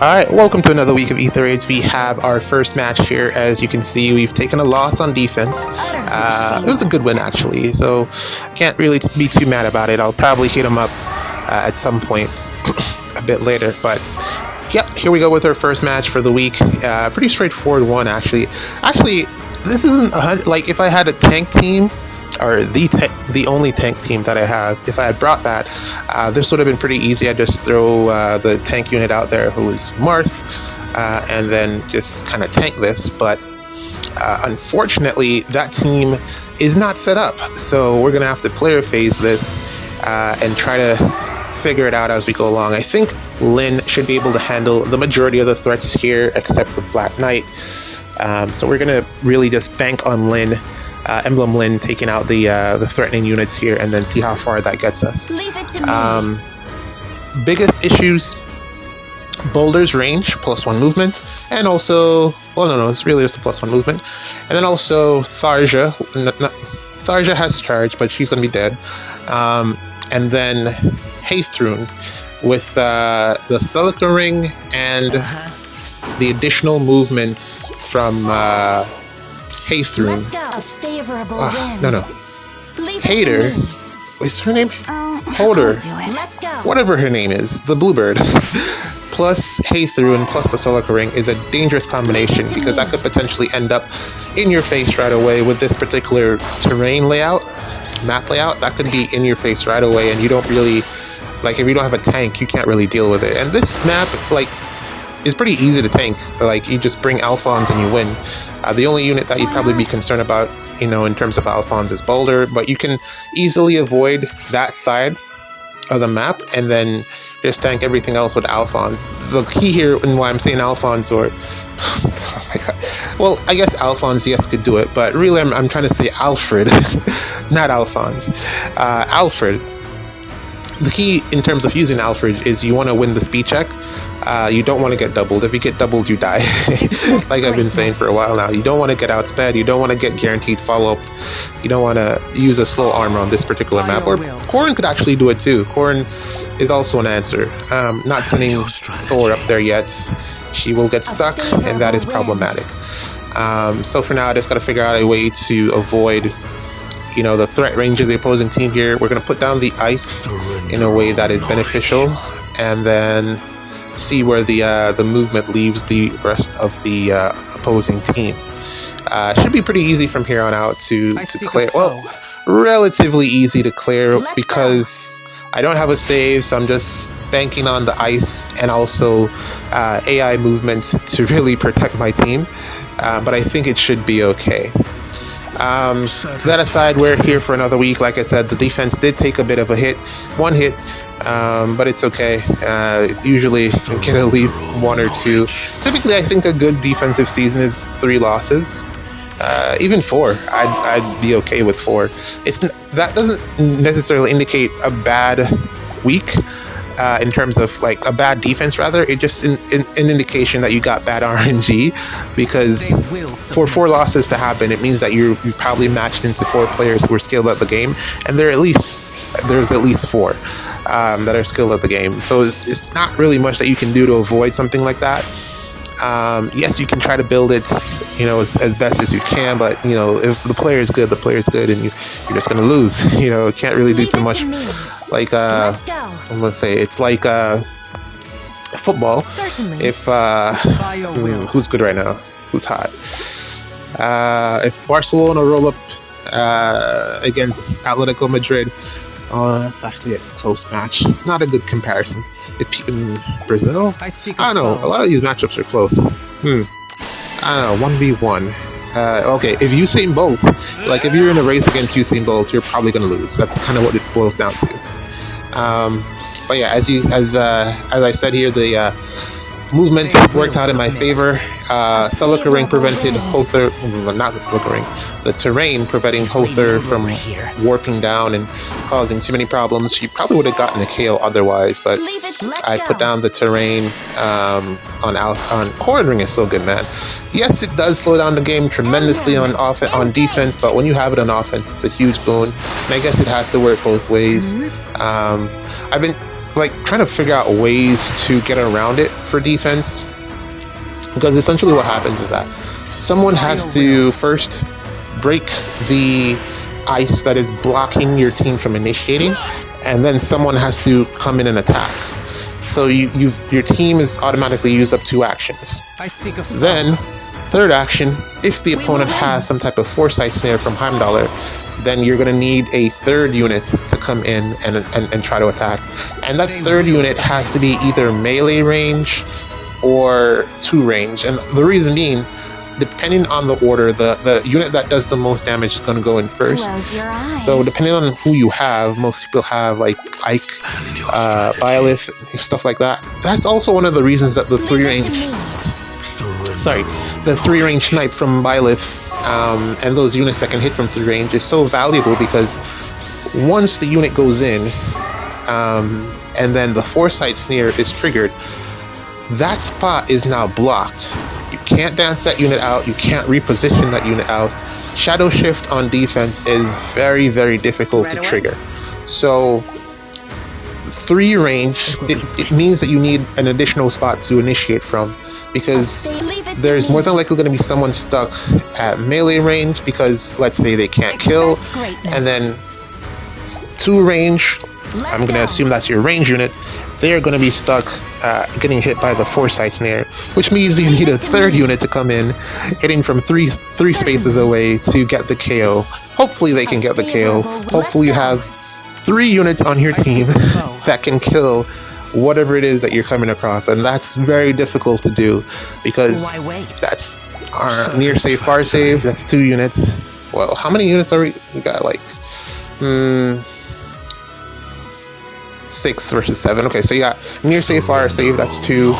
Alright, welcome to another week of Ether Raids. We have our first match here. As you can see, we've taken a loss on defense. It was a good win, actually, so can't really be too mad about it. I'll probably hit him up at some point a bit later, but yep, here we go with our first match for the week. Pretty straightforward one, actually. Actually, this isn't like if I had a tank team, or the only tank team that I have, if I had brought that, this would have been pretty easy. I'd just throw the tank unit out there, who is Marth, and then just kind of tank this. But unfortunately, that team is not set up, so we're gonna have to player phase this and try to figure it out as we go along. I think Lyn should be able to handle the majority of the threats here, except for Black Knight. So we're gonna really just bank on Lyn. Emblem Lyn taking out the threatening units here, and then see how far that gets us. Leave it to me. Biggest issues: Boulder's range, +1 movement, and also, well, no, it's really just a +1 movement, and then also Tharja. Tharja has charge, but she's gonna be dead. And then Hathrun with the Silica Ring and the additional movement from Hathrun. Let's go. A favorable wind. No. Leave Hater. it to me. What's her name? Holder. Holder. Let's go. Whatever her name is, the Bluebird. Plus Hathrun plus the Silica Ring is a dangerous combination, because that could potentially end up in your face right away with this particular terrain layout, map layout. That could be in your face right away, and you don't really, like, if you don't have a tank, you can't really deal with it. And this map, like, is pretty easy to tank. Like, you just bring Alphons and you win. The only unit that you'd probably be concerned about, in terms of Alphons, is Boulder, but you can easily avoid that side of the map and then just tank everything else with Alphons. The key here, and why I'm saying Alphons, or oh my god, well, I guess Alphons, yes, could do it, but really I'm trying to say Alfred, not Alphons. Alfred. The key in terms of using Alfred is you want to win the speed check. You don't want to get doubled. If you get doubled, you die. Like I've been saying for a while now. You don't want to get outsped. You don't want to get guaranteed follow-up. You don't want to use a slow armor on this particular map. Or Corrin could actually do it too. Corrin is also an answer. Not sending Thor up there yet. She will get stuck, and that is problematic. So for now, I just got to figure out a way to avoid the threat range of the opposing team here. We're going to put down the ice in a way that is beneficial, and then see where the movement leaves the rest of the opposing team. Should be pretty easy from here on out to clear. Well, relatively easy to clear, because I don't have a save, so I'm just banking on the ice and also AI movement to really protect my team. But I think it should be okay. That aside, we're here for another week. Like I said, the defense did take a bit of a hit, one hit, but it's okay. Usually you get at least 1 or 2. Typically, I think a good defensive season is 3 losses, even 4. I'd be okay with 4. That doesn't necessarily indicate a bad week. In terms of like a bad defense, rather, it just an indication that you got bad RNG, because for 4 losses to happen, it means that you've probably matched into 4 players who are skilled at the game, and there's at least 4 that are skilled at the game. So it's not really much that you can do to avoid something like that. Yes, you can try to build it, as best as you can, but if the player is good, and you're just gonna lose. Can't really do too much. Like I'm gonna say it's like football. Certainly. If who's good right now? Who's hot? If Barcelona roll up against Atletico Madrid, that's actually a close match. Not a good comparison. If in Brazil, I don't know. A lot of these matchups are close. I don't know. 1v1. Okay, if Usain Bolt, like if you're in a race against Usain Bolt, you're probably gonna lose. That's kind of what it boils down to. But yeah, as I said here, the movement worked out in my favor. Silica Ring prevented Hother, not the Silica Ring, the terrain preventing Hother from warping down and causing too many problems. She probably would have gotten a KO otherwise, but I put down the terrain on Corrin Ring is so good, man. Yes, it does slow down the game tremendously on defense, but when you have it on offense, it's a huge boon. And I guess it has to work both ways. I've been like trying to figure out ways to get around it for defense, because essentially what happens is that someone has to first break the ice that is blocking your team from initiating, and then someone has to come in and attack. So your team is automatically used up 2 actions. Then, third action, if the opponent has some type of foresight snare from Heimdallr, then you're going to need a third unit to come in and try to attack. And that third unit has to be either melee range or 2 range. And the reason being, depending on the order, the unit that does the most damage is going to go in first. Close your eyes. So depending on who you have, most people have like Ike, Byleth, stuff like that. That's also one of the reasons that the 3-range snipe from Byleth and those units that can hit from 3 range is so valuable, because once the unit goes in and then the foresight snare is triggered, that spot is now blocked. You can't dance that unit out, you can't reposition that unit out. Shadow Shift on defense is very, very difficult to trigger. So 3 range, it means that you need an additional spot to initiate from, because there's more than likely going to be someone stuck at melee range, because let's say they can't kill, and then 2 range, I'm going to assume that's your range unit, they're going to be stuck getting hit by the foresight snare, which means you need a third unit to come in, hitting from three spaces away to get the KO. Hopefully they can get the KO. Hopefully you have 3 units on your team that can kill whatever it is that you're coming across, and that's very difficult to do, because that's our near save, far save, that's 2 units. Well, how many units are we got? Like 6 versus 7. Okay, so you got near save, far save, that's 2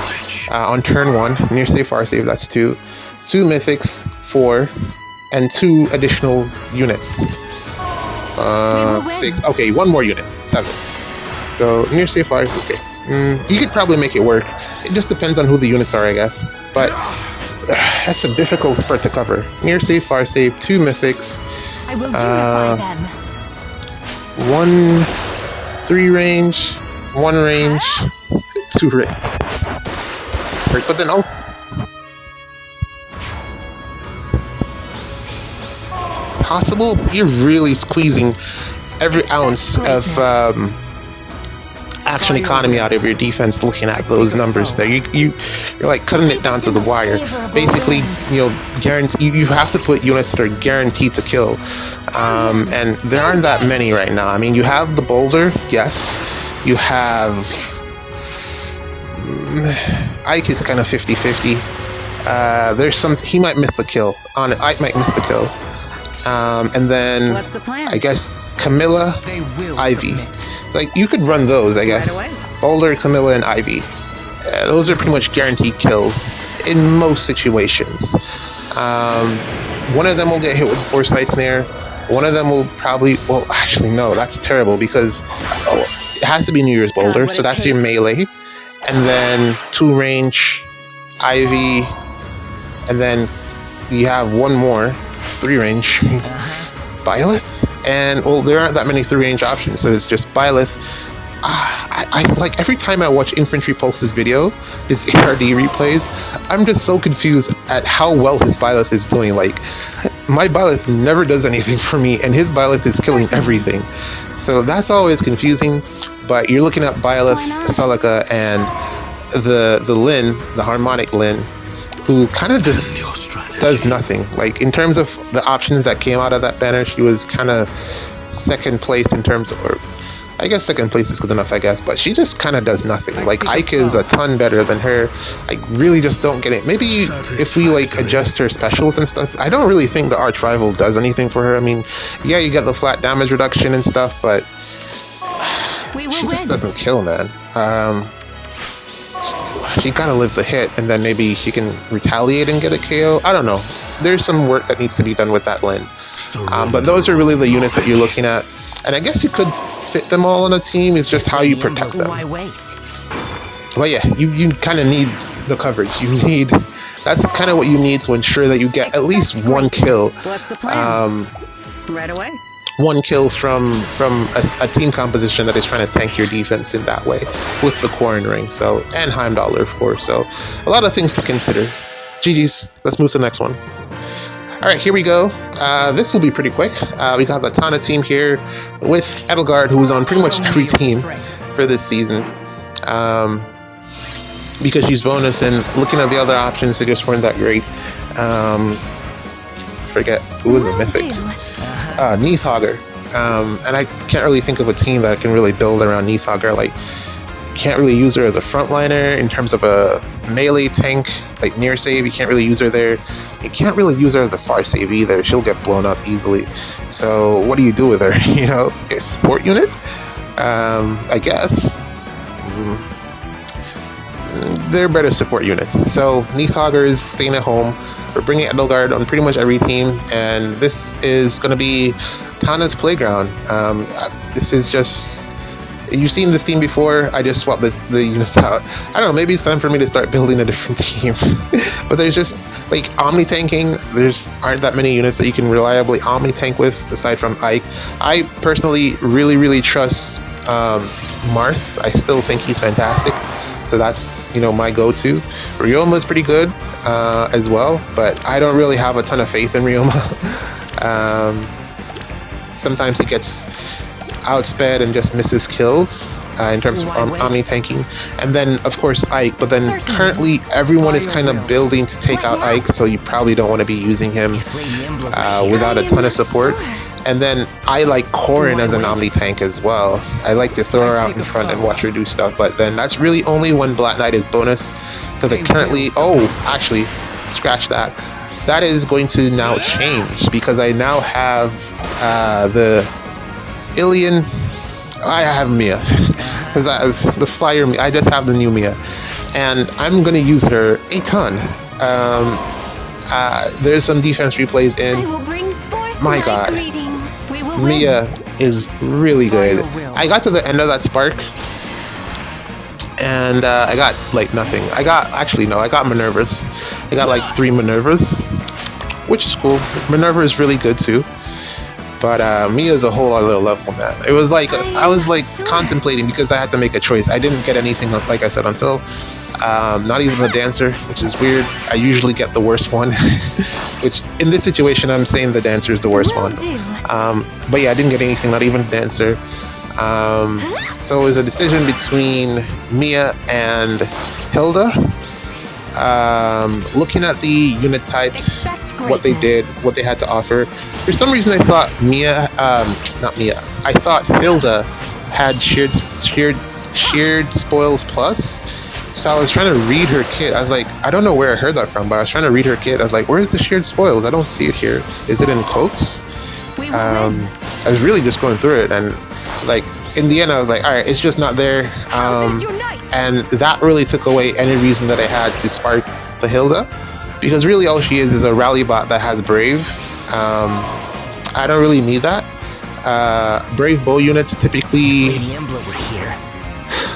on turn 1. Near save, far save, that's 2 mythics, 4, and 2 additional units. 6. Okay, 1 more unit, 7. So near save, far, okay. You could probably make it work. It just depends on who the units are, I guess. But that's a difficult spread to cover. Near save, far save, 2 mythics. I will unify them. 1 3 range, 1 range, 2 range. Right, but then possible, you're really squeezing every ounce of action economy out of your defense looking at those numbers there. You're like cutting it down to the wire. Basically, you have to put units that are guaranteed to kill. And there aren't that many right now. I mean, you have the boulder, yes. You have Ike is kind of 50-50. There's some, he might miss the kill. Ike might miss the kill. And then I guess Camilla, Ivy. It's like you could run those, I guess. Boulder, Camilla, and Ivy. Those are pretty much guaranteed kills in most situations. One of them will get hit with a foresight snare. One of them will probably, well, actually no, that's terrible, because it has to be New Year's Boulder, so that's your melee. And then 2 range, Ivy, and then you have 1 more, 3 range, Byleth. And well, there aren't that many 3 range options, so it's just Byleth. I like every time I watch Infantry Pulse's video, his ARD replays, I'm just so confused at how well his Byleth is doing. Like, my Byleth never does anything for me, and his Byleth is killing everything. So that's always confusing. But you're looking at Byleth, Celica, and the Lyn, the Harmonic Lyn, who kind of just does nothing. Like, in terms of the options that came out of that banner, she was kind of second place in terms of, or I guess second place is good enough, I guess, but she just kind of does nothing. Like, Ike is a ton better than her. I really just don't get it. Maybe if we like adjust her specials and stuff, I don't really think the Arch Rival does anything for her. I mean, yeah, you get the flat damage reduction and stuff, but she just doesn't kill, man. She gotta live the hit, and then maybe she can retaliate and get a KO. I don't know. There's some work that needs to be done with that Lyn. But those are really the units that you're looking at. And I guess you could fit them all on a team. It's just how you protect them. Well, yeah, you kind of need the coverage. That's kind of what you need to ensure that you get at least 1 kill. What's the plan? Right away. one kill from a team composition that is trying to tank your defense in that way with the Quarren Ring. So, and Heimdallr, of course. So, a lot of things to consider. GG's. Let's move to the next one. All right, here we go. This will be pretty quick. We got the Tana team here with Edelgard, who was on pretty much every team for this season. Because she's bonus, and looking at the other options, they just weren't that great. Forget who was the mythic. Neathhogger. And I can't really think of a team that can really build around Neathhogger. Like, can't really use her as a frontliner in terms of a melee tank, like near save. You can't really use her there. You can't really use her as a far save either. She'll get blown up easily. So what do you do with her? You know, a support unit? I guess. They're better support units. So Neathhogger is staying at home. We're bringing Edelgard on pretty much every team, and this is going to be Tana's playground. This is just... You've seen this team before. I just swapped the units out. I don't know, maybe it's time for me to start building a different team. But there's just, like, omni-tanking. There's aren't that many units that you can reliably omni-tank with, aside from Ike. I personally really trust Marth. I still think he's fantastic. So that's, you know, my go-to. Ryoma's pretty good as well, but I don't really have a ton of faith in Ryoma. Sometimes he gets outsped and just misses kills in terms of omni-tanking. And then, of course, Ike. But then currently, everyone is kind of building to take out Ike, so you probably don't want to be using him without a ton of support. And then I like Quarren as an omni-tank as well. I like to throw her out in front and watch her do stuff, but then that's really only when Black Knight is bonus, because I currently... Oh, actually, scratch that. That is going to now change, because I now have the Ilian... I have Mia, because that is the flyer Mia. I just have the new Mia, and I'm going to use her a ton. There's some defense replays in. My god. Mia is really good. I got to the end of that spark, and I got, like, nothing. I got Minervas. I got, like, 3 Minervas, which is cool. Minerva is really good, too. But Mia is a whole other level, man. It was like, I was, like, contemplating, because I had to make a choice. I didn't get anything, like I said, until not even the dancer, which is weird. I usually get the worst one, which in this situation, I'm saying the dancer is the worst one. But yeah, I didn't get anything, not even dancer. So it was a decision between Mia and Hilda. Looking at the unit types, what they did, what they had to offer. For some reason, I thought I thought Hilda had shared spoils plus. So I was trying to read her kit. I was like, I don't know where I heard that from, but I was trying to read her kit. I was like, where's the shared spoils? I don't see it here. Is it in Cokes? I was really just going through it, and like in the end, I was like, all right, it's just not there. And that really took away any reason that I had to spark the Hilda, because really all she is a rally bot that has Brave. I don't really need that. Brave bow units typically...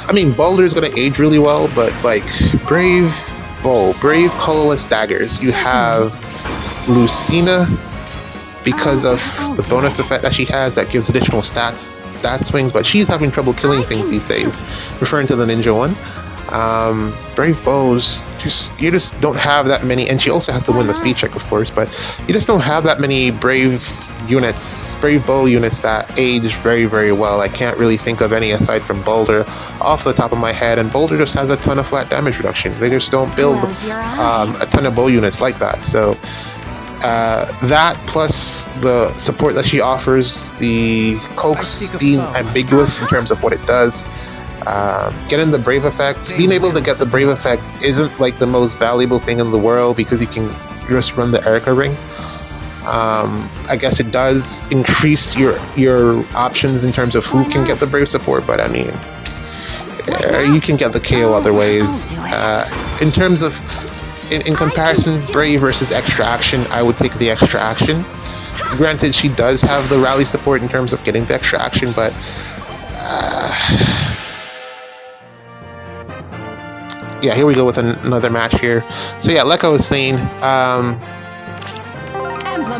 I mean, Baldur's gonna age really well, but like Brave bow, Brave colorless daggers. You have Lucina, because of the bonus effect that she has that gives additional stat swings, but she's having trouble killing things these days, referring to the ninja one. Brave bows, you just don't have that many, and she also has to win the speed check, of course, but you just don't have that many brave bow units that age very well. I can't really think of any aside from Baldur off the top of my head, and Baldur just has a ton of flat damage reduction. They just don't build a ton of bow units like that. So that plus the support that she offers, the Cokes being ambiguous in terms of what it does, getting the Brave effect, being able to get the Brave effect isn't like the most valuable thing in the world, because you can just run the Erica ring. I guess it does increase your options in terms of who can get the Brave support, but I mean, you can get the KO other ways. In terms of in comparison, Brave versus extra action, I would take the extra action. Granted, she does have the rally support in terms of getting the extra action, but yeah, here we go with another match here. So yeah, like I was saying,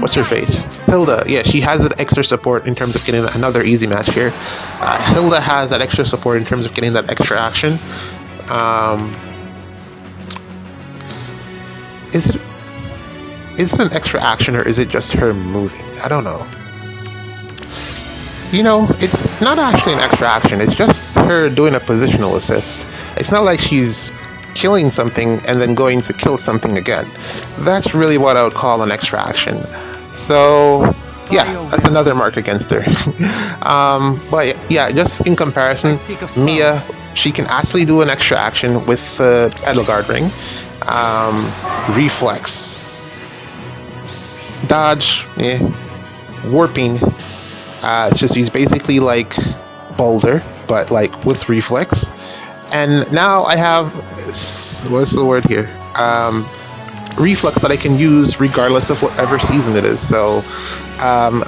what's her face? Hilda. Yeah, she has that extra support in terms of getting another easy match here. Hilda has that extra support in terms of getting that extra action. Is it an extra action or is it just her moving? I don't know. You know, it's not actually an extra action. It's just her doing a positional assist. It's not like she's killing something and then going to kill something again. That's really what I would call an extra action. So, yeah, that's another mark against her. But yeah, just in comparison, Mia, she can actually do an extra action with the Edelgard ring. Reflex. Dodge, warping. She's basically like Boulder, but like with reflex. And now I have, what's the word here? Reflex that I can use regardless of whatever season it is. So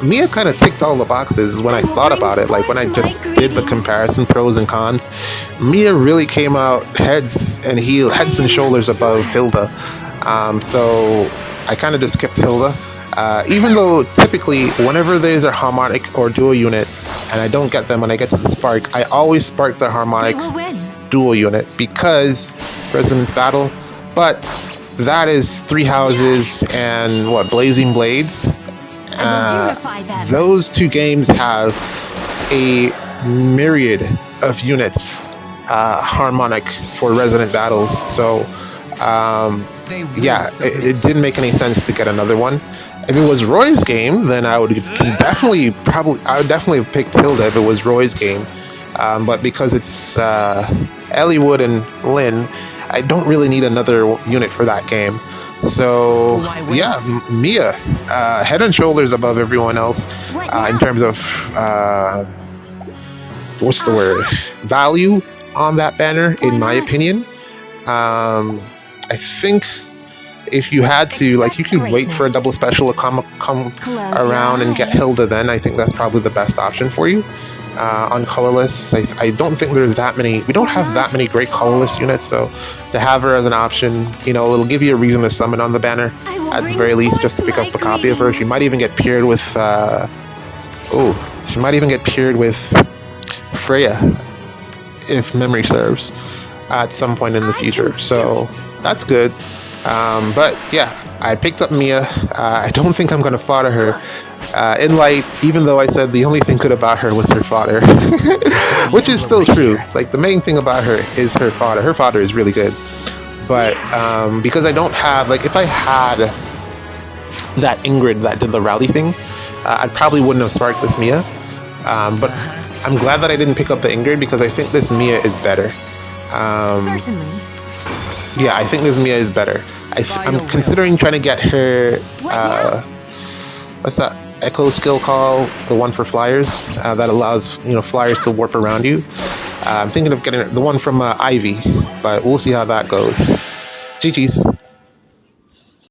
Mia kind of ticked all the boxes when I thought about it. Like when I just did the comparison, pros and cons, Mia really came out heads and shoulders above Hilda. So I kind of just skipped Hilda. Even though typically whenever there's a harmonic or dual unit and I don't get them when I get to the spark, I always spark the harmonic dual unit because Resonance Battle. But that is 3 houses and what, Blazing Blades. Those 2 games have a myriad of units harmonic for Resonant Battles. So yeah, it didn't make any sense to get another one. If it was Roy's game, then I would definitely have picked Hilda if it was Roy's game. But because it's Elliewood and Lynn, I don't really need another unit for that game. So yeah, Mia, head and shoulders above everyone else in terms of what's the word? Value on that banner, in my opinion. I think if you had to, like, you could wait for a double special to come around and get Hilda then. I think that's probably the best option for you. On colorless, I don't think there's that many. We don't have that many great colorless units, so to have her as an option, you know, it'll give you a reason to summon on the banner at the very least, just to pick up a copy of her. She might even get paired with she might even get paired with Freya, if memory serves, at some point in the future. So that's good. But yeah, I picked up Mia. I don't think I'm going to fodder her. In light, even though I said the only thing good about her was her fodder, which is still true. Like, the main thing about her is her fodder. Her fodder is really good. But because I don't have, like, if I had that Ingrid that did the rally thing, I probably wouldn't have sparked this Mia. But I'm glad that I didn't pick up the Ingrid because I think this Mia is better. Certainly. Yeah, I think this Mia is better. I'm considering trying to get her. What's that echo skill call? The one for flyers that allows flyers to warp around you. I'm thinking of getting the one from Ivy, but we'll see how that goes. GG's.